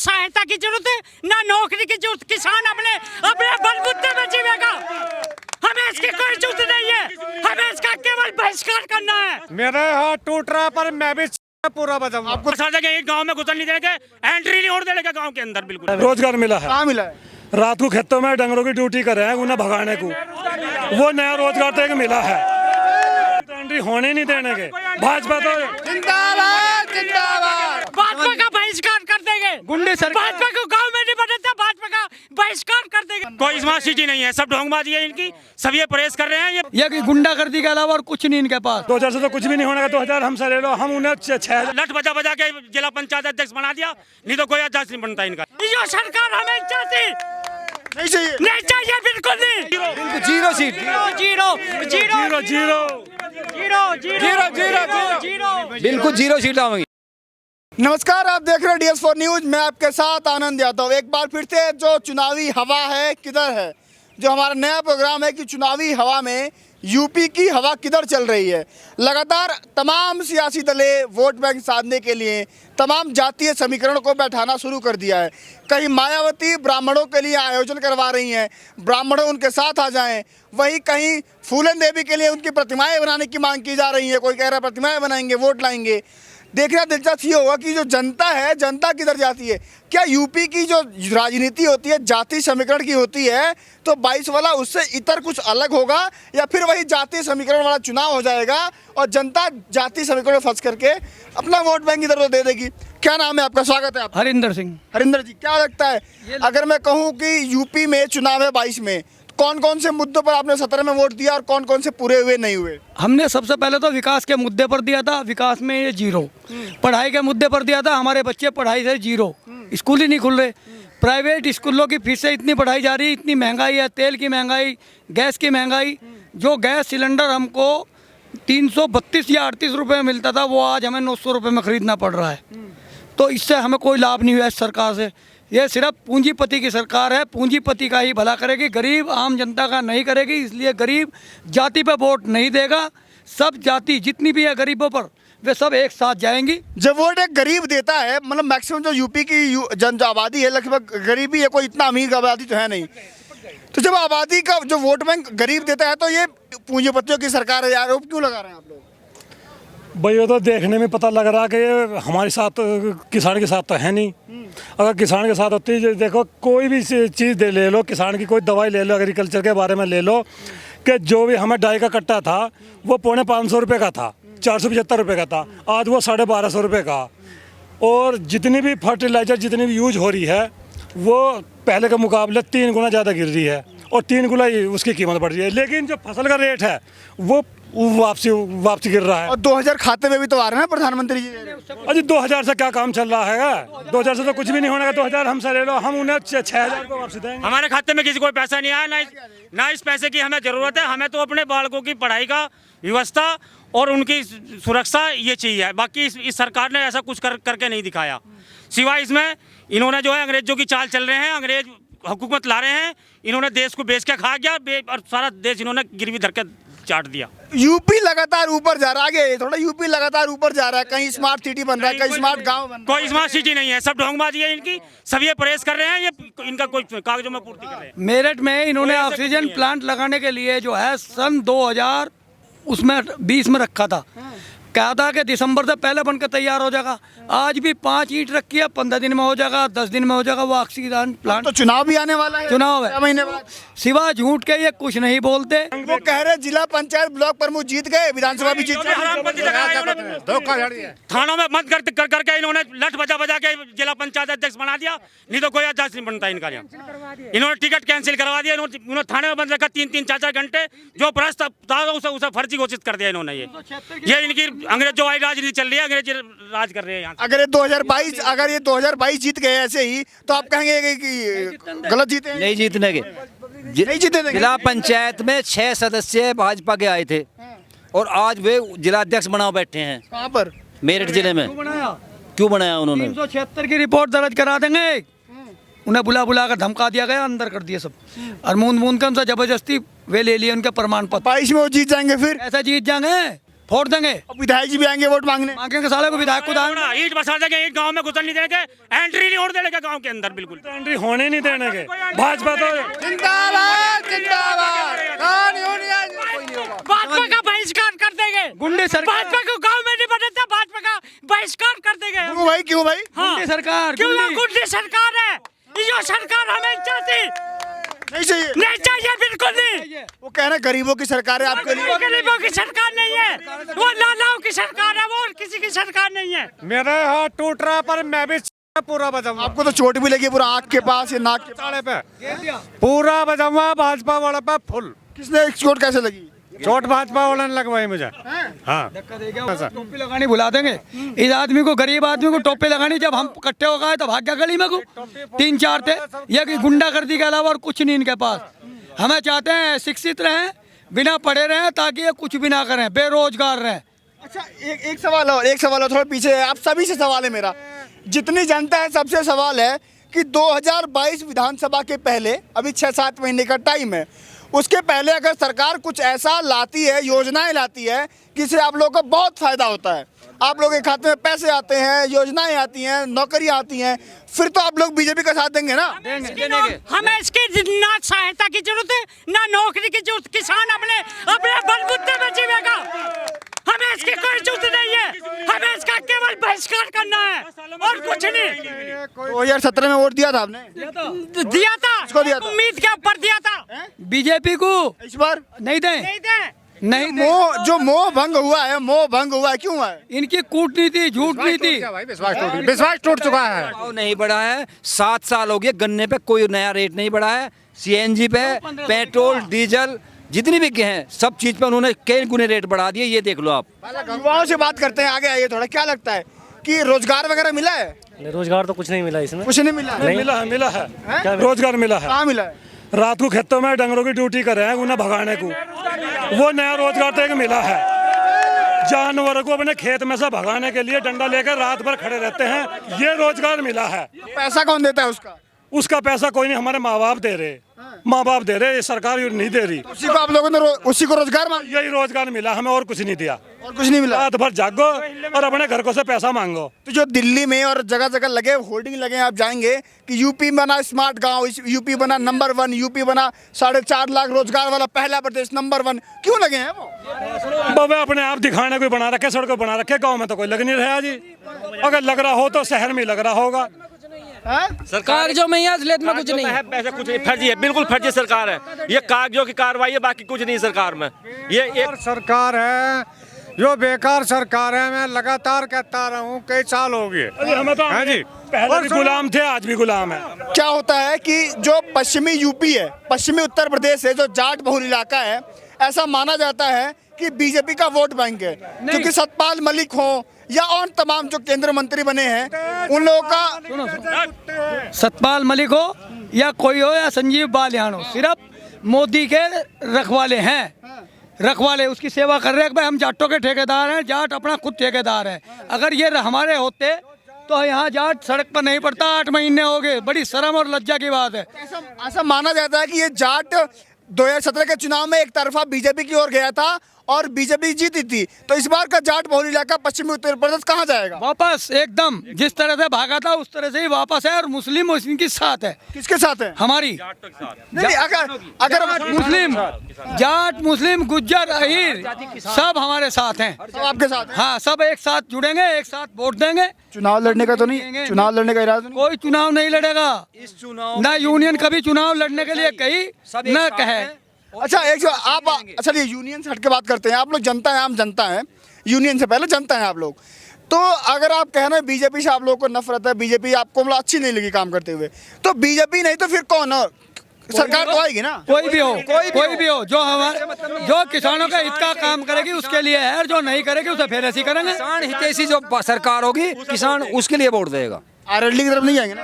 सहायता की जरूरत है, ना नौकरी की जरूरत। किसान अपने अपने बलबूते में जीवेगा, हमें इसकी कोई जरूरत नहीं है, हमें इसका केवल बहिष्कार करना है। मेरा हाथ टूट रहा पर मैं भी पूरा बचाऊंगा। आपको गांव में घुसने नहीं देंगे, एंट्री नहीं होने देंगे गांव के अंदर। बिल्कुल रोजगार मिला है। कहाँ मिला है? रात को खेतों में डंगरों की ड्यूटी कर रहे हैं उन्हें भगाने को, वो नया रोजगार तो एक मिला है। एंट्री होने नहीं देने के। भाजपा तो जिंदाबाद जिंदाबाद। भाजपा का बहिष्कार कर देंगे। गुंडे सरकार। भाजपा को गांव में नहीं बदलता, भाजपा का बहिष्कार कर देंगे। कोई स्मार्ट सिटी नहीं है, सब ढोंगबाजी है इनकी, सब ये परहेज कर रहे हैं। ये कि गुंडागर्दी के अलावा और कुछ नहीं इनके पास। 2000 से तो कुछ भी नहीं होने का। 2000 हमसे ले लो, हम उन्हें 6000 लठ बजा बजा के जिला पंचायत अध्यक्ष बना दिया, नहीं तो कोई अध्यक्ष नहीं बनता इनका। ये सरकार हमें चाहती नहीं चाहिए, नहीं चाहिए, बिल्कुल नहीं। बिल्कुल zero seat. Zero zero zero zero zero zero zero बिल्कुल जीरो सीट आवेंगी। नमस्कार, आप देख रहे हैं DS4 न्यूज। मैं आपके साथ आनंद यादव। एक बार फिर से जो चुनावी हवा है किधर है, जो हमारा नया प्रोग्राम है कि चुनावी हवा में यूपी की हवा किधर चल रही है। लगातार तमाम सियासी दलें वोट बैंक साधने के लिए तमाम जातीय समीकरण को बैठाना शुरू कर दिया है। कहीं मायावती ब्राह्मणों के लिए आयोजन करवा रही हैं, ब्राह्मणों उनके साथ आ जाएं। वहीं कहीं फूलन देवी के लिए उनकी प्रतिमाएं बनाने की मांग की जा रही है। कोई कह रहा है प्रतिमाएं बनाएंगे, वोट लाएंगे। देखना दिलचस्प ये होगा कि जो जनता है, जनता किधर जाती है। क्या यूपी की जो राजनीति होती है जाति समीकरण की होती है, तो 22 वाला उससे इतर कुछ अलग होगा, या फिर वही जाति समीकरण वाला चुनाव हो जाएगा और जनता जाति समीकरण में फंस करके अपना वोट बैंक इधर उधर दे देगी। क्या नाम है आपका? स्वागत है आपका। हरिंदर सिंह। हरिंदर जी, क्या लगता है अगर मैं कहूँ कि यूपी में चुनाव है 22 में, कौन कौन से मुद्दों पर आपने 17 में वोट दिया और कौन कौन से पूरे हुए नहीं हुए? हमने सबसे पहले तो विकास के मुद्दे पर दिया था, विकास में ये जीरो। पढ़ाई के मुद्दे पर दिया था, हमारे बच्चे पढ़ाई से जीरो, स्कूल ही नहीं खुल रहे। प्राइवेट स्कूलों की फीसें इतनी बढ़ाई जा रही है, इतनी महंगाई है, तेल की महंगाई, गैस की महंगाई। जो गैस सिलेंडर हमको 332 या 38 रुपये में मिलता था, वो आज हमें 900 रुपये में ख़रीदना पड़ रहा है। तो इससे हमें कोई लाभ नहीं हुआ इस सरकार से। ये सिर्फ पूंजीपति की सरकार है, पूंजीपति का ही भला करेगी, गरीब आम जनता का नहीं करेगी। इसलिए गरीब जाति पे वोट नहीं देगा। सब जाति जितनी भी है गरीबों पर, वे सब एक साथ जाएंगी। जब वोट एक गरीब देता है, मतलब मैक्सिमम जो यूपी की जन आबादी है लगभग गरीबी है, कोई इतना अमीर आबादी तो है नहीं। तो जब आबादी का जो वोट बैंक गरीब देता है, तो ये पूंजीपतियों की सरकार है, आरोप क्यों लगा रहे हैं आप लोग? भाई वो तो देखने में पता लग रहा कि ये हमारे साथ किसान के साथ तो है नहीं। अगर किसान के साथ होती है, देखो कोई भी चीज़ ले लो, किसान की कोई दवाई ले लो, एग्रीकल्चर के बारे में ले लो, कि जो भी हमें डाई का कट्टा था वो 550 रुपये का था, 475 रुपये का था, आज वो 1250 रुपये का। और जितनी भी फर्टिलाइज़र जितनी भी यूज हो रही है, वो पहले के मुकाबले 3 गुना ज़्यादा गिर रही है और 3 गुना ही उसकी कीमत बढ़ रही है। लेकिन जो फसल का रेट है वो वापसी गिर रहा है। और 2000 खाते में भी तो आ रहे हैं प्रधानमंत्री जी। अजी 2000 से क्या काम चल रहा है? 2000 से तो कुछ भी नहीं होने का। 2000 हमसे ले लो, हम उन्हें 6000 को वापसी देंगे। हमारे खाते में किसी को पैसा नहीं आया, ना इस पैसे की हमें जरूरत है। हमें तो अपने बालकों की पढ़ाई का व्यवस्था और उनकी सुरक्षा ये चाहिए। बाकी इस सरकार ने ऐसा कुछ करके नहीं दिखाया। सिवाय इसमें इन्होंने जो है अंग्रेजों की चाल चल रहे हैं, अंग्रेज हुकूमत ला रहे हैं। इन्होंने देश को बेच के खा गया और सारा देश इन्होंने गिरवी धर के चाट दिया। यूपी लगातार ऊपर जा रहा है, थोड़ा यूपी लगातार ऊपर जा रहा है। कहीं स्मार्ट सिटी बन रहा है, कहीं स्मार्ट गांव बन रहा है। कोई स्मार्ट सिटी नहीं है, सब ढोंगबाजी है इनकी, सब ये परहेज कर रहे हैं। ये इनका कोई कागजों में पूर्ति कर रहे हैं। मेरठ में इन्होंने ऑक्सीजन प्लांट लगाने के लिए जो है सन 2020 में रखा था, कहा था कि दिसंबर से पहले बनकर तैयार हो जाएगा। आज भी 5 ईंट रखी है, 15 दिन में हो जाएगा, 10 दिन में हो जाएगा वो ऑक्सीजन प्लांट। तो चुनाव भी आने वाला है, चुनाव है 6 महीने बाद। सिवा झूठ के ये कुछ नहीं बोलते। वो कह रहे जिला पंचायत ब्लॉक प्रमुख जीत गए, विधानसभा भी जीत गए। थानों में मत करके इन्होंने लठ बजा बजा के जिला पंचायत अध्यक्ष बना दिया, नहीं तो कोई अध्यक्ष नहीं बनता इनका। इन्होंने टिकट कैंसिल करवा दिया। इन्होंने थाने में बंद रखा 3-3, 4-4 घंटे। जो प्रश्न था उसे फर्जी घोषित कर दिया इन्होंने। ये इनकी अंग्रेजों वाली राजनीति चल रही है, अंग्रेज राज कर रहे हैं यहाँ। अगर ये 2022 जीत गए ऐसे ही, तो आप कहेंगे कि गलत जीते हैं? नहीं जीतने के। नहीं जीते देंगे। जिला पंचायत में 6 सदस्य भाजपा के आए थे और आज वे जिला अध्यक्ष बनाओ बैठे हैं। कहाँ पर? मेरठ जिले में। क्यों बनाया उन्होंने? 376 की रिपोर्ट दर्ज करा देंगे। उन्हें बुला कर धमका दिया गया, अंदर कर दिया सब। और मूंद मूंद कर उनसे जबरदस्ती वे ले लिए उनके प्रमाण पत्र। 22 में वो जीत जाएंगे। फिर ऐसा जीत जाएंगे, फोड़ देंगे। अब विधायक जी भी आएंगे वोट मांगने। मांगेंगे साले को, विधायक को दाएंगे। ईट बसा देंगे, ईट गांव में घुसन नहीं देंगे, एंट्री नहीं होने देंगे गांव के अंदर, बिल्कुल एंट्री होने नहीं देने के। भाजपा तो जिंदाबाद जिंदाबाद। भाजपा का बहिष्कार कर देंगे। गुंडे सरकार, भाजपा को गांव में नहीं बदलता, भाजपा का बहिष्कार कर देंगे। क्यों भाई, क्यों भाई? गुंडे सरकार, क्यों? गुंडी। गुंडी सरकार है ये सरकार, हमें चाहती नहीं चाहिए। नहीं चाहिए, बिल्कुल नहीं। वो कह रहे हैं गरीबों की सरकार है आपके लिए। गरीबों की सरकार नहीं है, वो लालाओं की सरकार है, वो और किसी की सरकार नहीं है। मेरा हाथ टूट रहा पर मैं भी पूरा बजाऊंगा। आपको तो चोट भी लगी पूरा आँख के पास या नाक के साढ़े पे पूरा बजाऊंगा भाजपा वाला पे फुल। पास। किसने चोट कैसे लगी? चोट भाजपा वाला ने लगवाई मुझे। हाँ टोपी लगानी भुला देंगे इस आदमी को, गरीब आदमी को टोपी लगानी। जब हम इकट्ठे हो गए तो भाग गया गली में को, 3-4 थे। ये कि गुंडागर्दी के अलावा और कुछ नहीं इनके पास। हमें चाहते हैं शिक्षित रहें, बिना पढ़े रहें, ताकि ये कुछ भी ना करें, बेरोजगार रहें। अच्छा एक सवाल और, एक सवाल और, थोड़ा पीछे है। आप सभी से सवाल है मेरा, जितनी जनता है सबसे सवाल है कि 2022 विधानसभा के पहले, अभी 6-7 महीने का टाइम है, उसके पहले अगर सरकार कुछ ऐसा लाती है, योजनाएं लाती है जिससे आप लोगों को बहुत फायदा होता है, आप लोगों के खाते में पैसे आते हैं, योजनाएं आती हैं, नौकरियां आती हैं, फिर तो आप लोग बीजेपी का साथ देंगे ना? हमें इसकी ना सहायता की जरूरत है, ना नौकरी की जरूरत। किसान अपने अपने बलबूते में जीवेगा, हमें इसकी कोई जरूरत नहीं है। हमें इसका केवल बहिष्कार करना है और कुछ नहीं। 2017 में वोट दिया था आपने? दिया था, किसको दिया था? उम्मीद के ऊपर दिया था। बीजेपी को इस बार नहीं दें, नहीं दे। नहीं दें। मोह, जो मोह भंग हुआ है, मोह भंग हुआ है, क्यों हुआ है? इनकी कूटनीति, झूठ नीति। विश्वास टूट चुका है। भाव नहीं बढ़ा है। 7 साल हो गए, गन्ने पे कोई नया रेट नहीं बढ़ा है। CNG पे, पेट्रोल, डीजल जितनी भी हैं, सब चीज पे उन्होंने कई गुने रेट बढ़ा दिए। ये देख लो आप। युवाओं से बात करते हैं, आगे आइए थोड़ा। क्या लगता है कि रोजगार वगैरह मिला है? रोजगार तो कुछ नहीं मिला इसमें। कुछ नहीं मिला? मिला है, मिला है, रोजगार मिला है। कहाँ मिला है? रात को खेतों में डंगरों की ड्यूटी कर रहे हैं उन्हें भगाने को, वो नया रोजगार तो एक मिला है। जानवरों को अपने खेत में से भगाने के लिए डंडा लेकर रात भर खड़े रहते हैं, ये रोजगार मिला है। पैसा कौन देता है उसका? उसका पैसा कोई नहीं, हमारे माँ बाप दे रहे, माँ बाप दे रहे, ये सरकार नहीं दे रही। उसी को आप लोगों ने उसी को रोजगार मांगा? यही रोजगार मिला हमें, और कुछ नहीं दिया। और कुछ नहीं मिला? रात भर जागो और अपने घर को से पैसा मांगो। तो जो दिल्ली में और जगह जगह लगे होर्डिंग लगे हैं, आप जाएंगे कि यूपी बना स्मार्ट गांव, यूपी बना नंबर 1, यूपी बना 4.5 लाख रोजगार वाला पहला प्रदेश, नंबर 1, क्यों लगे हैं वो? बाबा अपने आप दिखाने को बना रखे, सड़कों बना रखे, गाँव में तो कोई लग नहीं रहा जी। अगर लग रहा हो तो शहर में लग रहा होगा। कागजों में या असलियत में कुछ नहीं है। पैसे कुछ फर्जी है, बिल्कुल फर्जी सरकार है। ये कागजों की कार्रवाई है, बाकी कुछ नहीं सरकार में। ये एक सरकार है जो बेकार सरकार है। मैं लगातार कहता रहा हूँ, कई साल हो गए। हमें तो हाँ जी, पहले भी गुलाम थे, आज भी गुलाम है। क्या होता है कि जो पश्चिमी यूपी है, पश्चिमी उत्तर प्रदेश है, जो जाट बहुल इलाका है, ऐसा माना जाता है कि बीजेपी का वोट बैंक है, क्योंकि सतपाल मलिक हो या और तमाम जो केंद्र मंत्री बने हैं, उन लोगों का सतपाल मलिक हो या कोई हो या संजीव बालियान हो, सिर्फ मोदी के रखवाले हैं। रखवाले उसकी सेवा कर रहे हैं कि भाई हम जाटों के ठेकेदार हैं, जाट अपना खुद ठेकेदार है। अगर ये हमारे होते तो यहाँ जाट सड़क पर नहीं पड़ता। 8 महीने हो गए, बड़ी शर्म और लज्जा की बात है। ऐसा माना जाता है कि ये जाट 2017 के चुनाव में एक तरफा बीजेपी की ओर गया था और बीजेपी जीती थी, तो इस बार का जाट बहुल इलाका पश्चिमी उत्तर प्रदेश कहाँ जाएगा? वापस एकदम जिस तरह से भागा था उस तरह से ही वापस है। और मुस्लिम के साथ है। किसके साथ है? हमारी नहीं, अगर मुस्लिम, जाट, मुस्लिम, गुज्जर, अहीर सब हमारे साथ हैं। सब आपके साथ है? हाँ, सब एक साथ जुड़ेंगे, एक साथ वोट देंगे। चुनाव लड़ने का तो नहीं, चुनाव लड़ने का इरादा नहीं? कोई चुनाव नहीं लड़ेगा। इस चुनाव ना यूनियन कभी चुनाव लड़ने के लिए कही, सब एक न साथ कहे। हैं। अच्छा एक जो आप, चलिए यूनियन से हट के बात करते हैं। आप लोग जनता है, आम जनता है, यूनियन से पहले जनता है आप लोग। तो अगर आप कह रहे हैं बीजेपी से आप लोगों को नफरत है, बीजेपी आपको मतलब अच्छी नहीं लगी काम करते हुए, तो बीजेपी नहीं तो फिर कौन हो? सरकार तो आएगी ना? कोई भी हो, कोई भी हो, जो हमारे जो किसानों का हित का काम करेगी उसके लिए है, और जो नहीं करेगी उसे फिर ऐसी करेंगे। किसान हितैषी जो सरकार होगी, किसान उसके लिए वोट देगा। आरएलडी की तरफ नहीं जाएंगे ना?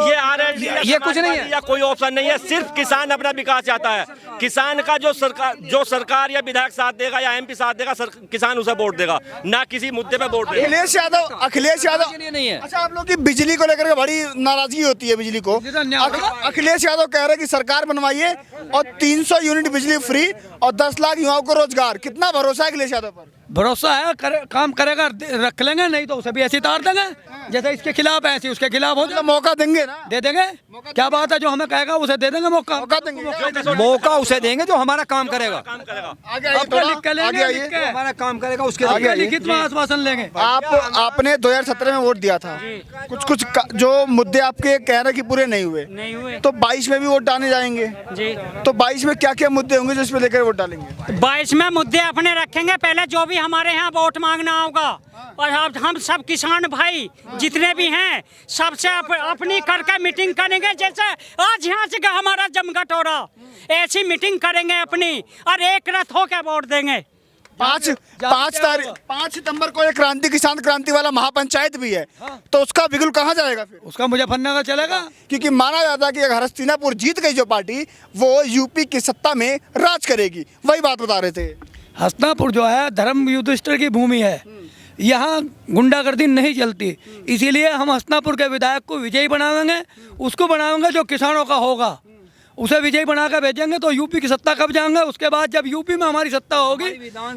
ये आरएलडी ये कुछ नहीं है, या कोई ऑप्शन नहीं है। सिर्फ किसान अपना विकास चाहता है। किसान का जो सरकार या विधायक साथ देगा या MP साथ देगा, किसान उसे वोट देगा, ना किसी मुद्दे पे वोट देगा। अखिलेश यादव लिए नहीं है। अच्छा, आप लोग की बिजली को लेकर के बड़ी नाराजगी होती है। बिजली को अखिलेश यादव कह रहे हैं कि सरकार बनवाइए और 300 यूनिट बिजली फ्री और 10 लाख युवाओं को रोजगार। कितना भरोसा है अखिलेश यादव पर? भरोसा है काम करेगा, रख लेंगे, नहीं तो उसे भी ऐसे तार देंगे जैसे इसके खिलाफ है ऐसे उसके खिलाफ हो जाए। मौका देंगे ना, दे देंगे, क्या बात है, जो हमें कहेगा उसे दे देंगे मौका देंगे। मौका उसे देंगे जो हमारा काम करेगा। आगे आइए थोड़ा, लिख के लेंगे, आगे आइए। लिख के। हमारा काम करेगा उसके आगे आइए। लिखित में आश्वासन लेंगे। आपने 2017 में वोट दिया था, कुछ जो मुद्दे आपके कह रहे कि पूरे नहीं हुए, तो 22 में भी वोट डालने जाएंगे जी। तो 22 में क्या क्या मुद्दे होंगे जिस पे लेकर वोट डालेंगे? 22 में मुद्दे अपने रखेंगे। पहले जो भी हमारे यहाँ वोट मांगना होगा, और हम सब किसान भाई जितने भी हैं सबसे अपनी करके मीटिंग करेंगे। जैसे आज यहाँ से हमारा जमघट हो रहा, ऐसी मीटिंग करेंगे अपनी, और एक रथ होकर वोट देंगे। 5 सितंबर को एक क्रांति, किसान क्रांति वाला महापंचायत भी है, तो उसका बिगुल कहाँ जाएगा फिर? उसका मुजफ्फरनगर चलेगा, क्योंकि माना जाता है कि अगर हस्तिनापुर जीत गई जो पार्टी, वो यूपी की सत्ता में राज करेगी। वही बात बता रहे थे। हस्तिनापुर जो है धर्म युधिष्ठिर की भूमि है, यहाँ गुंडागर्दी नहीं चलती, इसीलिए हम हस्तिनापुर के विधायक को विजयी बनाएंगे। उसको बनाएंगे जो किसानों का होगा, उसे विजयी बनाकर भेजेंगे तो यूपी की सत्ता कब जाएंगे। उसके बाद जब यूपी में हमारी सत्ता होगी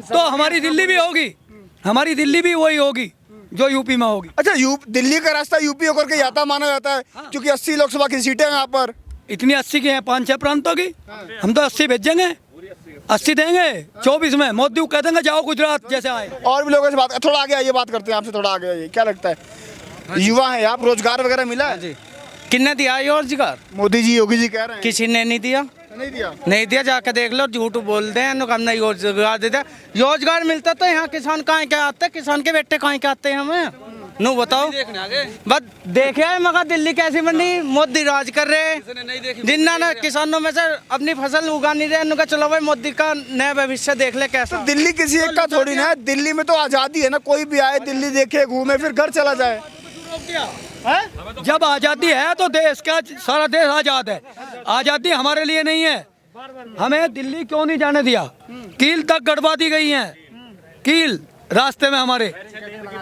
तो हमारी दिल्ली भी होगी, हमारी दिल्ली भी वही होगी जो यूपी में होगी। अच्छा, दिल्ली का रास्ता यूपी होकर के जाता माना जाता है, क्योंकि 80 लोकसभा की सीटें हैं यहाँ पर। इतनी 80 की हैं 5-6 प्रांतों की, हम तो 80 भेजेंगे, 80 देंगे। 24 में मोदी को कह देंगे जाओ गुजरात जैसे आए। और भी लोगों से बात, थोड़ा आगे आइए, बात करते हैं आपसे, थोड़ा आगे आइए। क्या लगता है, युवा है आप, रोजगार वगैरह मिला है? किन्ने दिया रोजगार? मोदी जी, योगी जी कह रहे हैं। किसी ने नहीं दिया, नहीं दिया। जाके देख लो, झूठ बोलते हैं, हम नहीं रोजगार देते। रोजगार मिलता तो यहाँ किसान कहाँ क्या आते, किसान के बेटे कहाँ क्या आते हैं हमें, नो बताओ। बस देखे है मगर दिल्ली कैसी बनी, मोदी राज कर रहे, जिन्ना ना किसानों में से अपनी फसल उगा नहीं रहे, उनका चलो भाई मोदी का नया भविष्य देख ले कैसा। दिल्ली किसी एक का थोड़ी ना है, दिल्ली में तो आजादी है ना, कोई भी आए दिल्ली देखे घूमे फिर घर चला जाए। जब आज़ादी है तो देश का सारा देश आज़ाद है, आज़ादी हमारे लिए नहीं है। हमें दिल्ली क्यों नहीं जाने दिया, कील तक गड़वा दी गई है, कील रास्ते में हमारे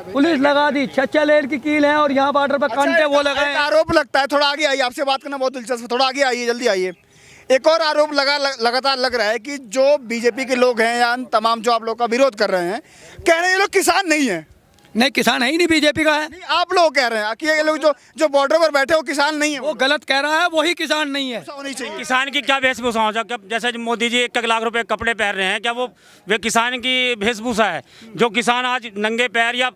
पुलिस लगा दी, 6 लेन की कील है और यहाँ बॉर्डर पर कांटे वो लगाए। आरोप लगता है, थोड़ा आगे आइए, आपसे बात करना बहुत दिलचस्प, थोड़ा आगे आइए, जल्दी आइए। एक और आरोप लगातार लग रहा है कि जो बीजेपी के लोग हैं या तमाम जो आप लोग का विरोध कर रहे हैं, कह रहे हैं ये लोग किसान नहीं है। नहीं, किसान है ही नहीं, बीजेपी का है। नहीं, आप लोग कह रहे हैं कि ये लोग जो बॉर्डर पर बैठे हो किसान नहीं है। वो गलत कह रहा है, वही किसान नहीं है। ऐसा होनी चाहिए। किसान की क्या वेशभूषा हो जाए? जैसे मोदी जी 1 लाख रुपए कपड़े पहन रहे हैं, क्या वे किसान की वेशभूषा है? जो किसान आज नंगे पैर या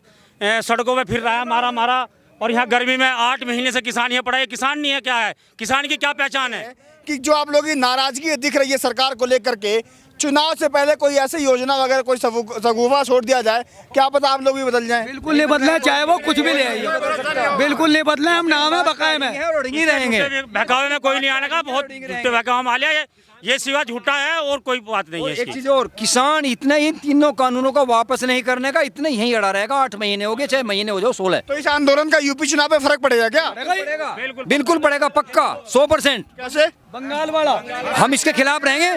सड़कों पे फिर रहा है मारा, और यहाँ गर्मी में 8 महीने से किसान यहाँ पड़ा है, किसान नहीं है? क्या है किसान की, क्या पहचान है? कि जो आप लोगों की नाराजगी दिख रही है सरकार को लेकर के, चुनाव से पहले कोई ऐसी योजना वगैरह कोई सगुफा छोड़ दिया जाए, क्या पता आप लोग भी बदल जाएं? बिल्कुल नहीं बदले, चाहे वो कुछ भी ले आइए, बिल्कुल नहीं बदले। हम नाम है बकाए में नहीं रहेंगे, बहकावे में कोई नहीं आने का, बहुत बहकावा मालिया ये सिवा झूठा है और कोई बात नहीं है। एक चीज और, किसान इतने ही तीनों कानूनों को वापस नहीं करने का, इतने यहीं अड़ा रहेगा। 8 महीने हो गए, 6 महीने हो जाओ 16। तो इस आंदोलन का यूपी चुनाव पे फर्क पड़ेगा क्या? बिल्कुल पड़ेगा, पक्का 100%। कैसे? बंगाल वाला हम इसके खिलाफ रहेंगे।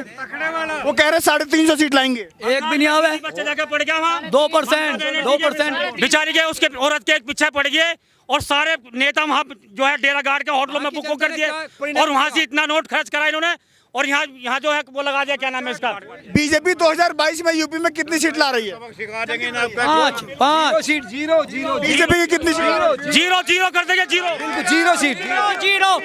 वो कह रहे 350 सीट लाएंगे। एक भी नहीं आवे, बच्चे जाके पड़ गया वहाँ 2% बेचारी के उसके औरत के एक पीछे पड़ गए, और सारे नेता वहाँ जो है डेरा गार्ड के होटलों में बुक कर दिए, और वहाँ से इतना नोट खर्च करा इन्होंने, और यहाँ जो है वो लगा दिया, क्या नाम है इसका? बीजेपी 2022 में यूपी में कितनी सीट ला रही है? 5 सीट, 0 बीजेपी की कितनी सीट? 0 कर देंगे, 0 सीट, 0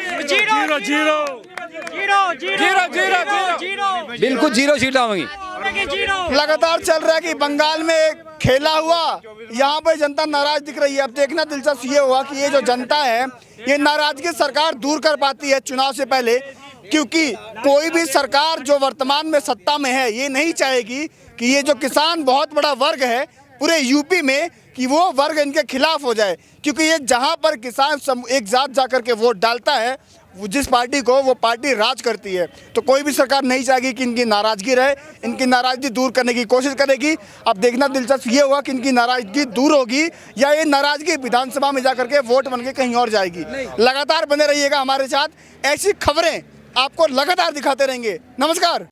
बिल्कुल 0 सीट आवेंगी। लगातार चल रहा है कि बंगाल में खेला हुआ, यहाँ पर जनता नाराज दिख रही है। अब देखना दिलचस्प ये हुआ कि ये जो जनता है, ये नाराजगी सरकार दूर कर पाती है चुनाव से पहले, क्योंकि कोई भी सरकार जो वर्तमान में सत्ता में है ये नहीं चाहेगी कि ये जो किसान बहुत बड़ा वर्ग है पूरे यूपी में, कि वो वर्ग इनके खिलाफ हो जाए। क्योंकि ये जहाँ पर किसान एक साथ जाकर के वोट डालता है, जिस पार्टी को, वो पार्टी राज करती है। तो कोई भी सरकार नहीं चाहेगी कि इनकी नाराजगी रहे, इनकी नाराजगी दूर करने की कोशिश करेगी। अब देखना दिलचस्प ये हुआ कि इनकी नाराजगी दूर होगी या ये नाराजगी विधानसभा में जाकर के वोट बन के कहीं और जाएगी। लगातार बने रहिएगा हमारे साथ, ऐसी खबरें आपको लगातार दिखाते रहेंगे। नमस्कार।